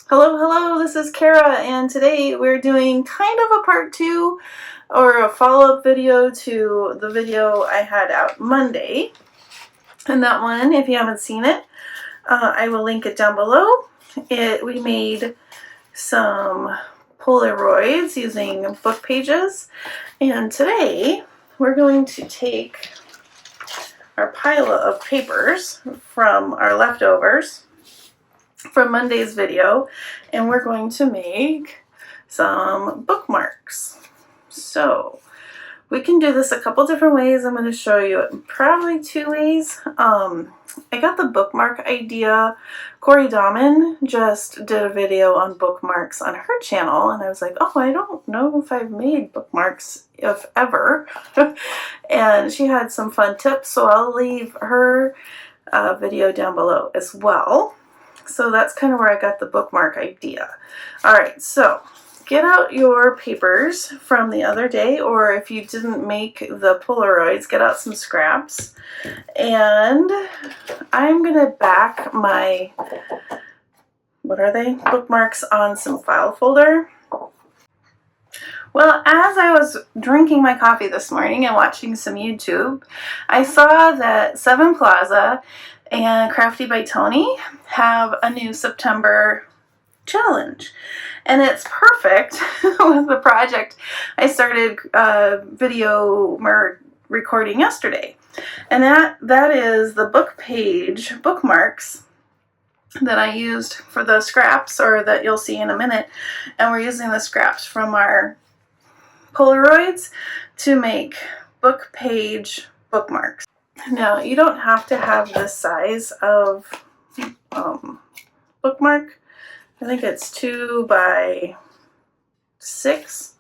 Hello, hello, this is Cara, and today we're doing kind of a part 2 or a follow-up video to the video I had out Monday. And that one, if you haven't seen it, I will link it down below. We made some Polaroids using book pages, and today we're going to take our pile of papers from our leftovers from Monday's video, and we're going to make some bookmarks. So we can do this a couple different ways. I'm going to show you probably 2 ways. I got the bookmark idea. Cori Dahmen just did a video on bookmarks on her channel, and I was like, oh, I don't know if I've made bookmarks, if ever. And she had some fun tips, so I'll leave her video down below as well. So that's kind of where I got the bookmark idea. Alright, so get out your papers from the other day, or if you didn't make the Polaroids, get out some scraps. And I'm going to back my, what are they? Bookmarks on some file folder. Well, as I was drinking my coffee this morning and watching some YouTube, I saw that Sevenplaza and Crafty by Tony have a new September challenge, and it's perfect with the project I started video recording yesterday, and that is the Bookpage Bookmarks that I used for the scraps, or that you'll see in a minute. And we're using the scraps from our Polaroids to make Bookpage bookmarks. Now, you don't have to have this size of bookmark. I think it's 2 by 6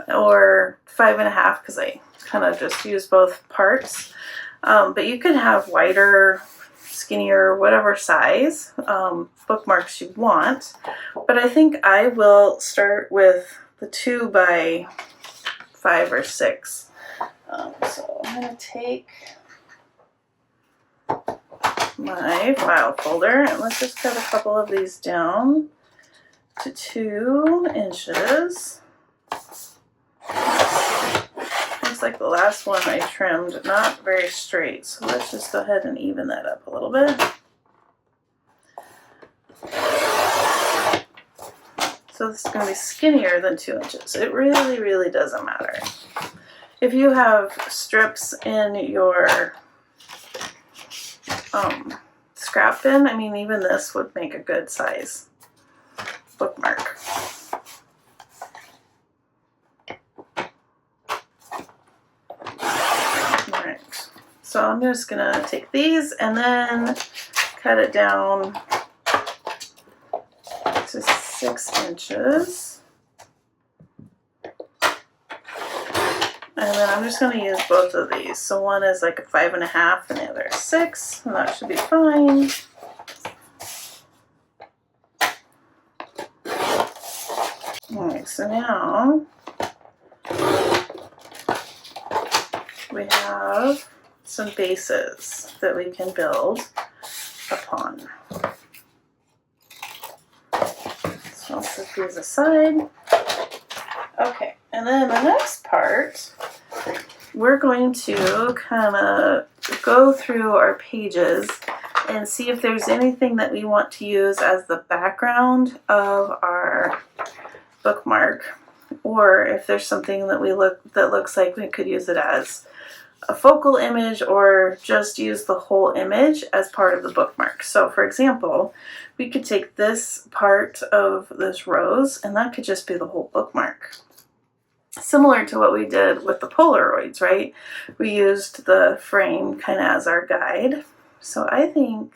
or 5.5, because I kind of just use both parts. But you can have wider, skinnier, whatever size bookmarks you want. But I think I will start with the 2 by 5 or 6. So I'm going to take my file folder, and let's just cut a couple of these down to 2 inches. Looks like the last one I trimmed not very straight, so let's just go ahead and even that up a little bit. So this is going to be skinnier than 2 inches. It really, really doesn't matter. If you have strips in your scrap bin, I mean, even this would make a good size bookmark. Alright, so I'm just gonna take these and then cut it down to 6 inches. And then I'm just going to use both of these. So one is like a 5.5 and the other is 6, and that should be fine. Alright, so now we have some bases that we can build upon. So I'll set these aside. Okay, and then the next part, we're going to kind of go through our pages and see if there's anything that we want to use as the background of our bookmark, or if there's something that looks like we could use it as a focal image, or just use the whole image as part of the bookmark. So for example, we could take this part of this rose, and that could just be the whole bookmark. Similar to what we did with the Polaroids, right? We used the frame kind of as our guide. So I think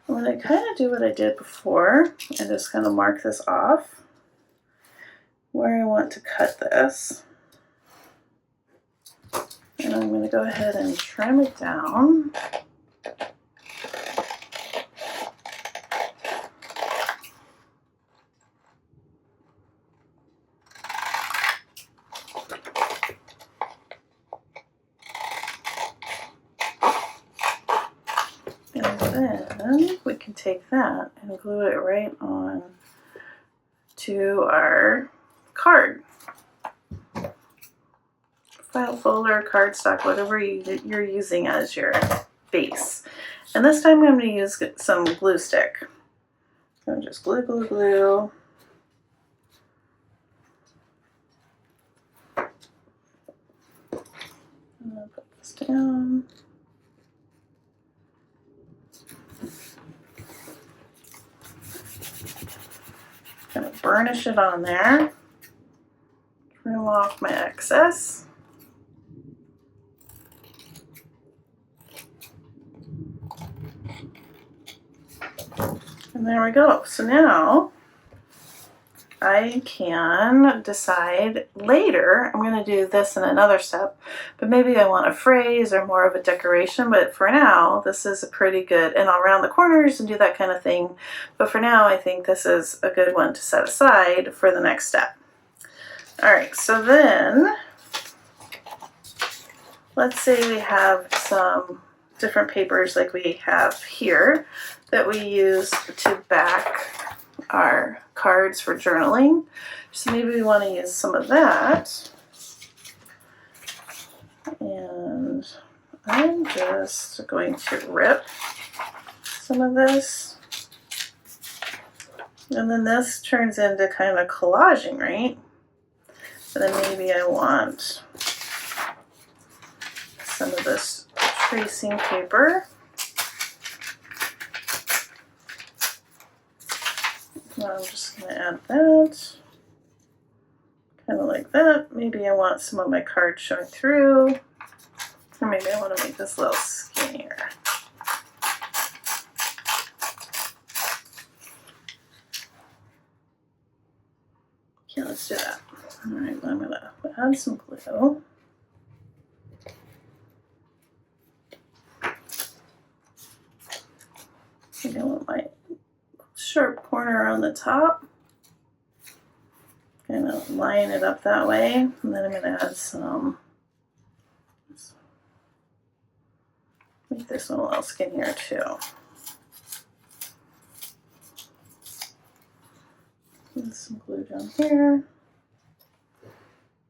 I'm going to kind of do what I did before and just kind of mark this off where I want to cut this. And I'm going to go ahead and trim it down. And then we can take that and glue it right on to our card. File folder, cardstock, whatever you're using as your base. And this time I'm going to use some glue stick. So just glue, glue, glue. I'm going to put this down. Going to burnish it on there. Trim off my excess. And there we go. So now I can decide later, I'm going to do this in another step, but maybe I want a phrase or more of a decoration. But for now, this is a pretty good, and I'll round the corners and do that kind of thing. But for now, I think this is a good one to set aside for the next step. All right, so then let's say we have some different papers like we have here that we use to back our cards for journaling. So maybe we want to use some of that. And I'm just going to rip some of this. And then this turns into kind of collaging, right? And then maybe I want some of this tracing paper. Now I'm just going to add that, kind of like that. Maybe I want some of my cards showing through, or maybe I want to make this a little skinnier. Okay, let's do that. All right, I'm going to add some glue. I want my sharp corner on the top. Kind of line it up that way, and then I'm going to add some. Make this one a little skinnier too. Put some glue down here.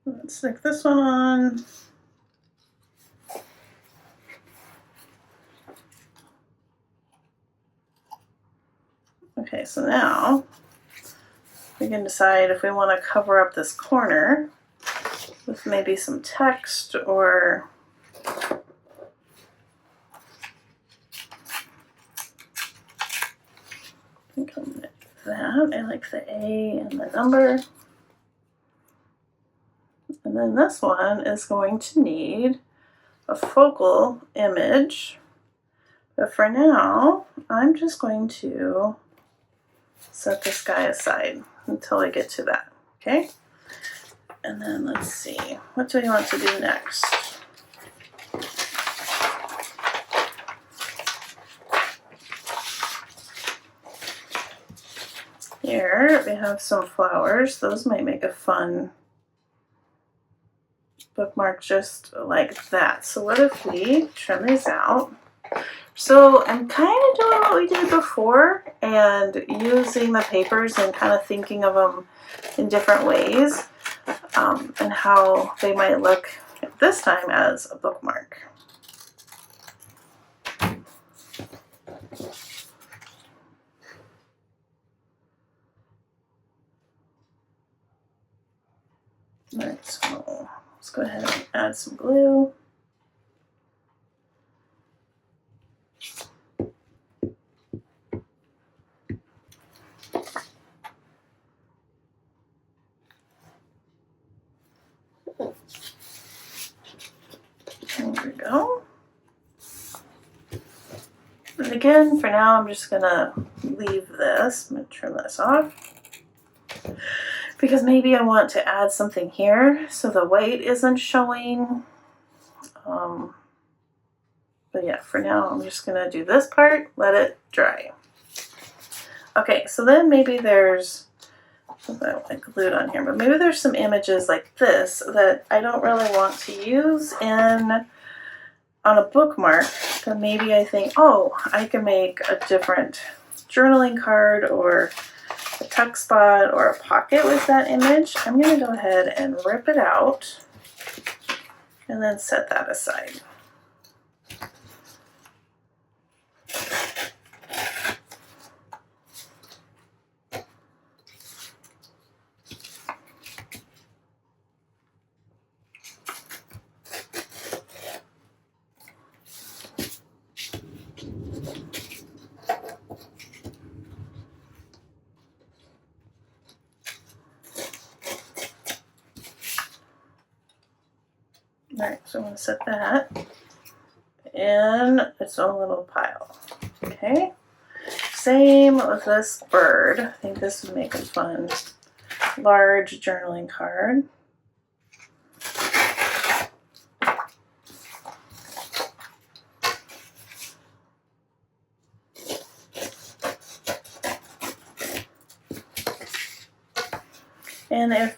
Let's stick this one on. Okay, so now we can decide if we want to cover up this corner with maybe some text, or I think I'll make that. I like the A and the number. And then this one is going to need a focal image. But for now, I'm just going to set this guy aside until I get to that, okay? And then let's see, what do we want to do next? Here we have some flowers. Those might make a fun bookmark just like that. So what if we trim these out? So I'm kind of doing what we did before and using the papers and kind of thinking of them in different ways, and how they might look this time as a bookmark. Alright, so let's go ahead and add some glue. There we go. And again, for now, I'm just gonna leave this. I'm gonna trim this off, because maybe I want to add something here so the white isn't showing. But yeah, for now, I'm just gonna do this part, let it dry. Okay, so then maybe there's, I glued on here, but maybe there's some images like this that I don't really want to use on a bookmark, but maybe I think, oh, I can make a different journaling card or a tuck spot or a pocket with that image, I'm going to go ahead and rip it out and then set that aside. Alright, so I'm going to set that in its own little pile. Okay, same with this bird. I think this would make a fun large journaling card. And if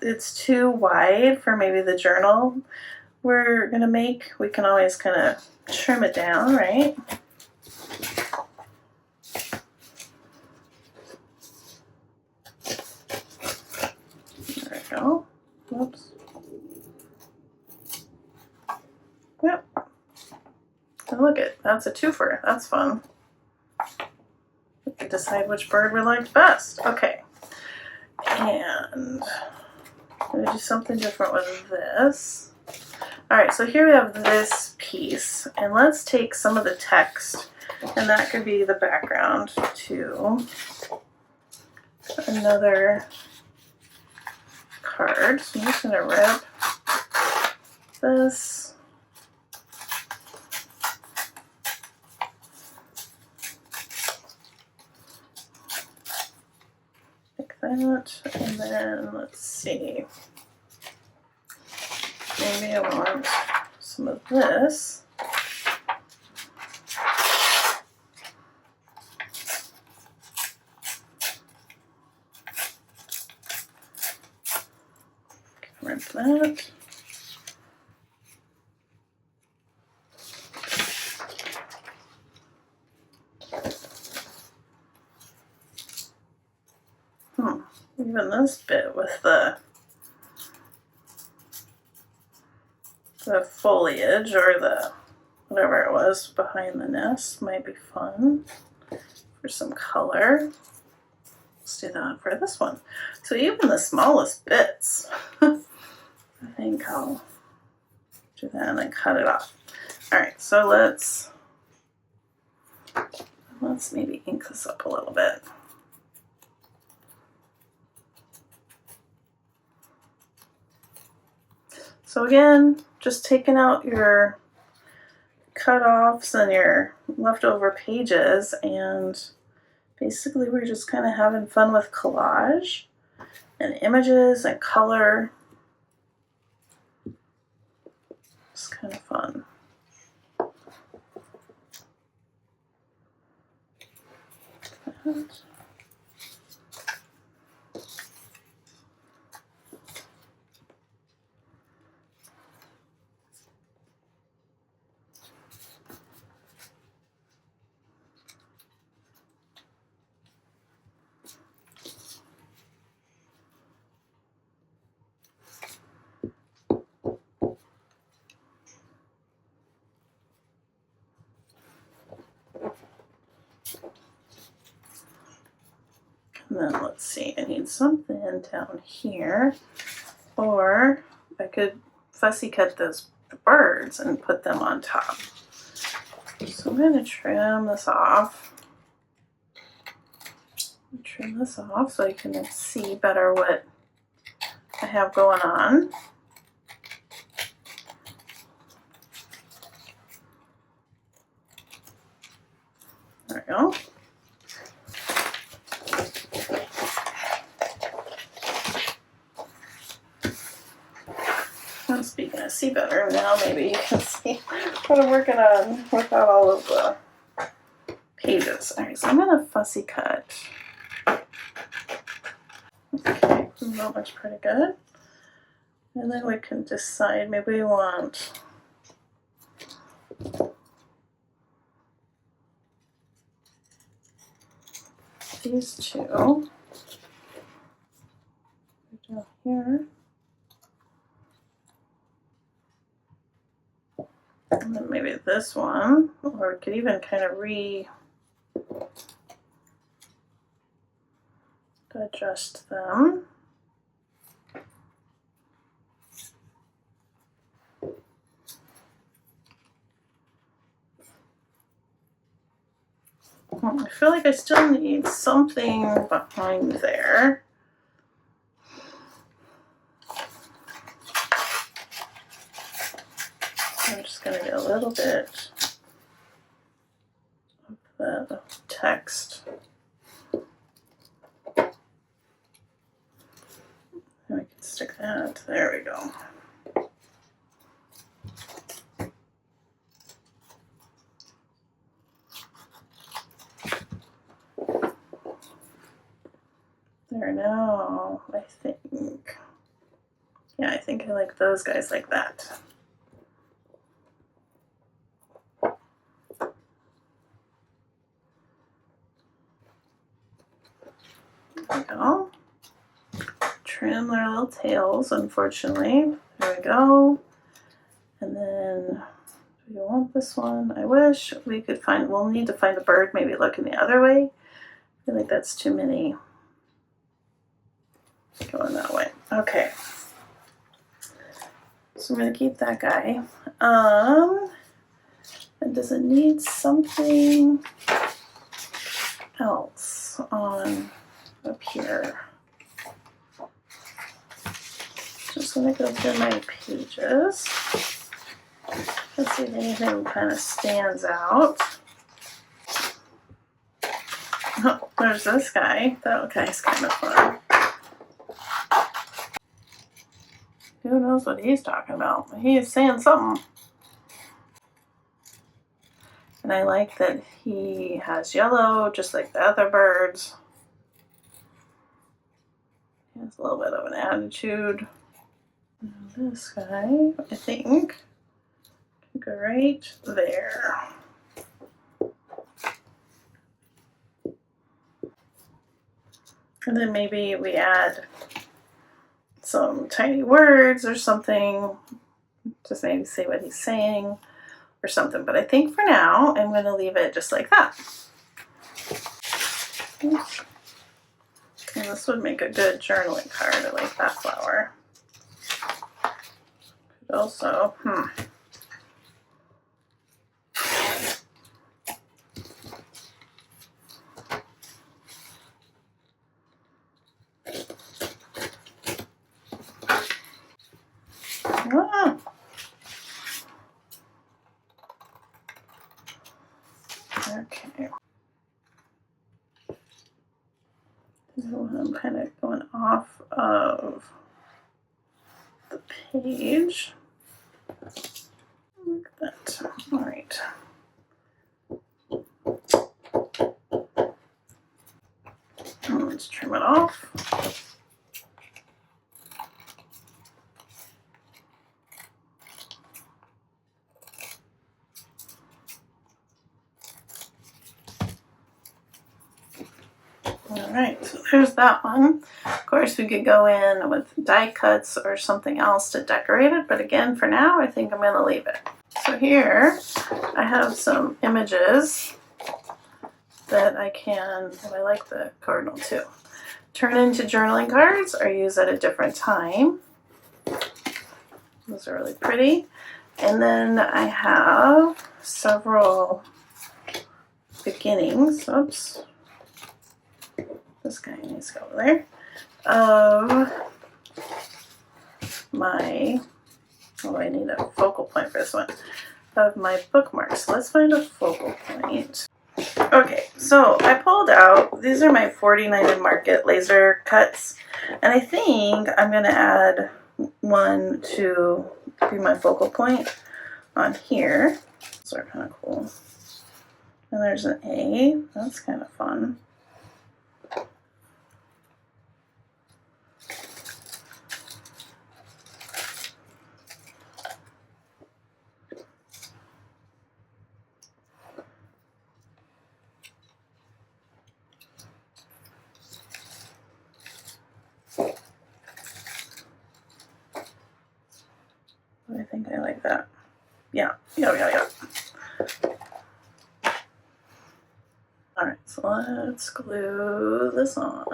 it's too wide for maybe the journal we're gonna make, we can always kind of trim it down, right? There we go. Whoops. Yep. And look it, that's a twofer. That's fun. We can decide which bird we liked best. Okay. And I'm going to do something different with this. Alright, so here we have this piece, and let's take some of the text, and that could be the background to another card. So I'm just going to rip this. That, and then let's see, maybe I want some of this. Rip that. Even this bit with the foliage or the whatever it was behind the nest might be fun for some color. Let's do that for this one. So even the smallest bits, I think I'll do that and then cut it off. All right, so let's maybe ink this up a little bit. So again, just taking out your cut-offs and your leftover pages, and basically we're just kind of having fun with collage and images and color. It's kind of fun. And then let's see, I need something down here, or I could fussy cut those birds and put them on top. So I'm going to trim this off. Trim this off so I can see better what I have going on. There we go. Speaking of see better, now maybe you can see what I'm working on without all of the pages. Alright, so I'm going to fussy cut. Okay, that looks pretty good. And then we can decide maybe we want these two down here. And then maybe this one, or it could even kind of adjust them. I feel like I still need something behind there. I'm just going to get a little bit of the text. And I can stick that. There we go. There now, I think. Yeah, I think I like those guys like that. There we go. Trim their little tails, unfortunately. There we go. And then, do you want this one? I wish we could find, we'll need to find a bird, maybe looking the other way. I feel like that's too many going that way. Okay. So I'm going to keep that guy. And does it need something else on up here? Just going to go through my pages. Let's see if anything kind of stands out. Oh, there's this guy. That guy's kind of fun. Who knows what he's talking about? He is saying something. And I like that he has yellow, just like the other birds. He has a little bit of an attitude. And this guy, I think, can go right there. And then maybe we add some tiny words or something, just maybe say what he's saying or something. But I think for now, I'm going to leave it just like that. Oops. And this would make a good journaling card. I like that flower. Could also, okay. So I'm kind of going off of the page. Like that. All right. Let's trim it off. Alright, so there's that one. Of course, we could go in with die cuts or something else to decorate it, but again, for now, I think I'm going to leave it. So here, I have some images that I can, and I like the cardinal too, turn into journaling cards or use at a different time. Those are really pretty. And then I have several beginnings. Oops. This guy needs to go over there. Of my, oh, I need a focal point for this one. Of my bookmarks. So let's find a focal point. Okay, so I pulled out, these are my 49 Market laser cuts. And I think I'm going to add one to be my focal point on here. Those are kind of cool. And there's an A. That's kind of fun. think I like that. Yeah. Alright, so let's glue this on.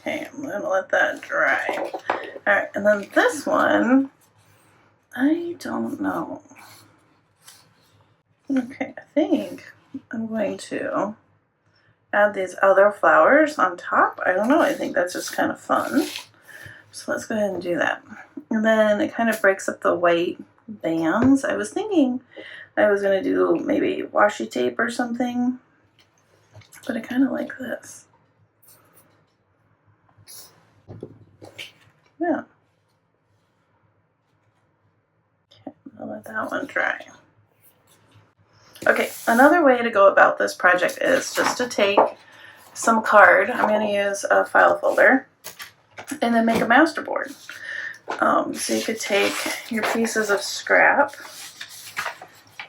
Okay, I'm gonna let that dry. Alright, and then this one, I don't know. Okay, I think I'm going to add these other flowers on top. I don't know, I think that's just kind of fun. So let's go ahead and do that. And then it kind of breaks up the white bands. I was thinking I was going to do maybe washi tape or something, but I kind of like this. Yeah. Okay, I'll let that one dry. Okay, another way to go about this project is just to take some card. I'm going to use a file folder and then make a master board. So you could take your pieces of scrap,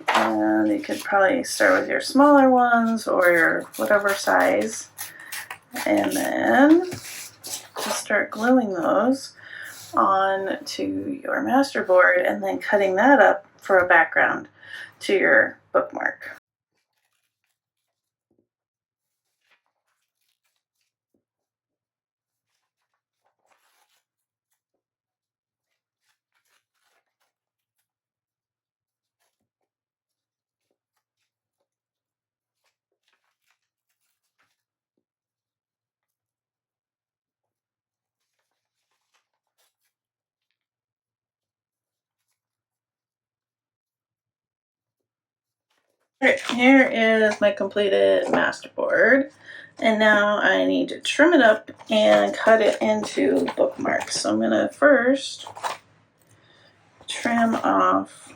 and you could probably start with your smaller ones or your whatever size, and then just start gluing those on to your master board and then cutting that up for a background to your bookmark. Alright, here is my completed master board, and now I need to trim it up and cut it into bookmarks. So I'm going to first trim off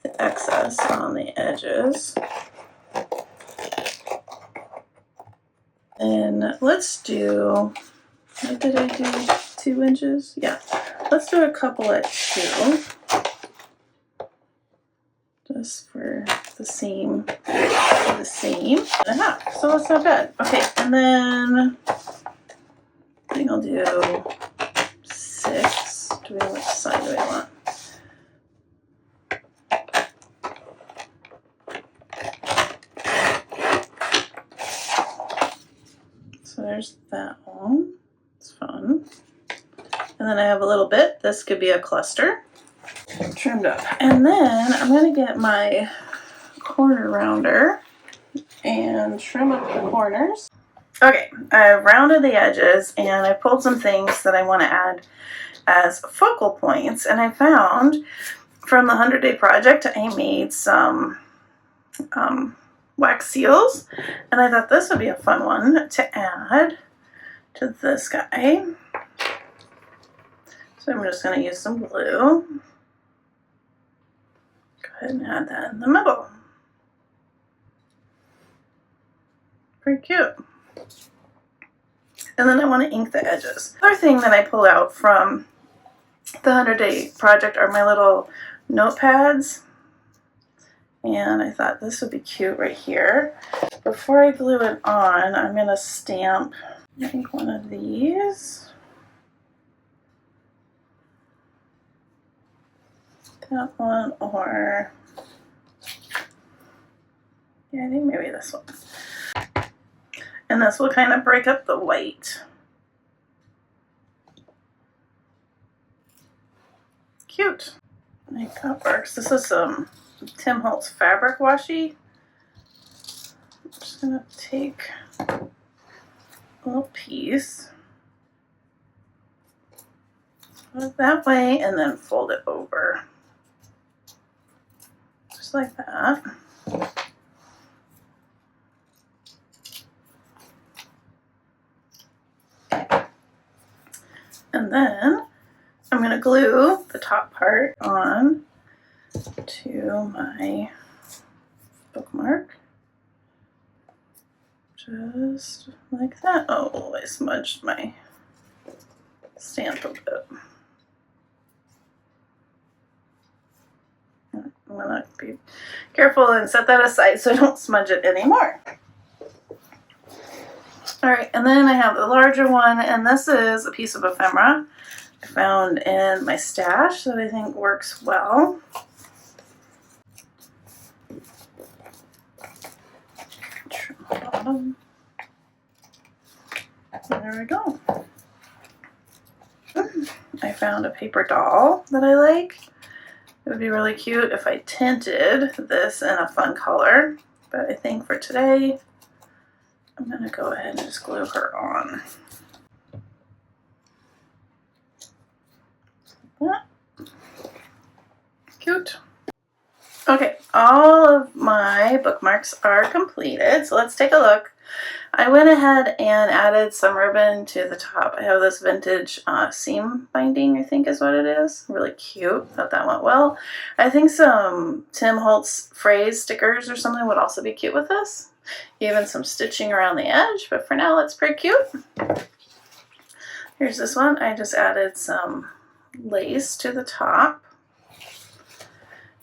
the excess on the edges. And let's do, what did I do, 2 inches? Yeah, let's do a couple at 2. Just for the seam, and a half. So that's not bad. Okay, and then I think I'll do 6. Which side do I want? So there's that one. It's fun. And then I have a little bit. This could be a cluster. Trimmed up. And then I'm going to get my corner rounder and trim up the corners. Okay, I rounded the edges and I pulled some things that I want to add as focal points, and I found from the 100-day project I made some wax seals, and I thought this would be a fun one to add to this guy. So I'm just going to use some glue. Go ahead and add that in the middle. Pretty cute. And then I want to ink the edges. Another thing that I pulled out from the 100-day project are my little notepads. And I thought this would be cute right here. Before I glue it on, I'm going to stamp, I think, one of these. That one, or yeah, I think maybe this one. And this will kind of break up the white. Cute. I think that works. This is some Tim Holtz fabric washi. I'm just going to take a little piece, put it that way, and then fold it over. Just like that. And then I'm going to glue the top part on to my bookmark. Just like that. Oh, I smudged my stamp a bit. I'm going to be careful and set that aside so I don't smudge it anymore. Alright, and then I have the larger one, and this is a piece of ephemera I found in my stash that I think works well. Trim the bottom. There we go. I found a paper doll that I like. It would be really cute if I tinted this in a fun color, but I think for today I'm going to go ahead and just glue her on. Yeah. Cute. Okay, all of my bookmarks are completed, so let's take a look. I went ahead and added some ribbon to the top. I have this vintage seam binding, I think is what it is. Really cute. Thought that went well. I think some Tim Holtz phrase stickers or something would also be cute with this. Even some stitching around the edge, but for now it's pretty cute. Here's this one. I just added some lace to the top.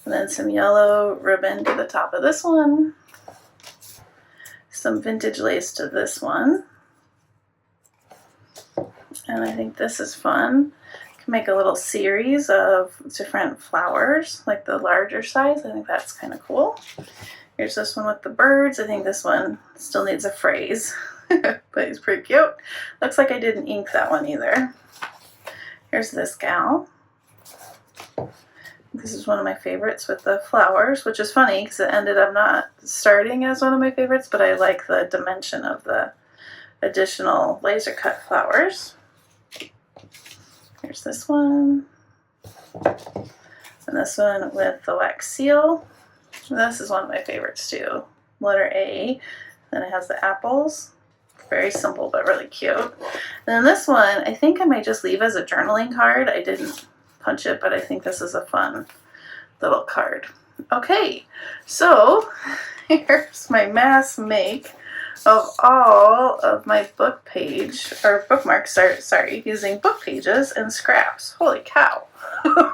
And then some yellow ribbon to the top of this one. Some vintage lace to this one. And I think this is fun. You can make a little series of different flowers, like the larger size. I think that's kind of cool. Here's this one with the birds. I think this one still needs a phrase, but it's pretty cute. Looks like I didn't ink that one either. Here's this gal. This is one of my favorites with the flowers, which is funny because it ended up not starting as one of my favorites, but I like the dimension of the additional laser cut flowers. Here's this one. And this one with the wax seal. This is one of my favorites too. Letter A. Then it has the apples. Very simple but really cute. And then this one, I think I might just leave as a journaling card. I didn't punch it, but I think this is a fun little card. Okay, so here's my mass make of all of my book page, or bookmarks, sorry, using book pages and scraps. Holy cow,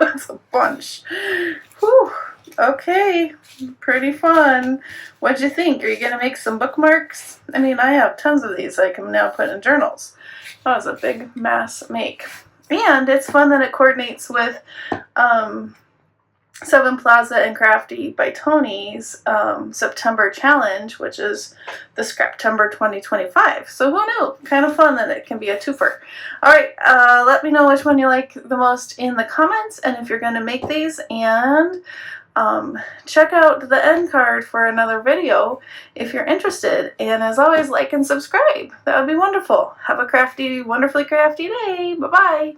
that's a bunch. Whew. Okay, pretty fun. What'd you think? Are you gonna make some bookmarks? I mean, I have tons of these I can now put in journals. That was a big mass make. And it's fun that it coordinates with Sevenplaza and Crafty by Tony's September challenge, which is the Scraptember 2025. So who knew? Kind of fun that it can be a twofer. Alright, let me know which one you like the most in the comments, and if you're going to make these, and check out the end card for another video if you're interested. And as always, like and subscribe. That would be wonderful. Have a crafty, wonderfully crafty day. Bye-bye.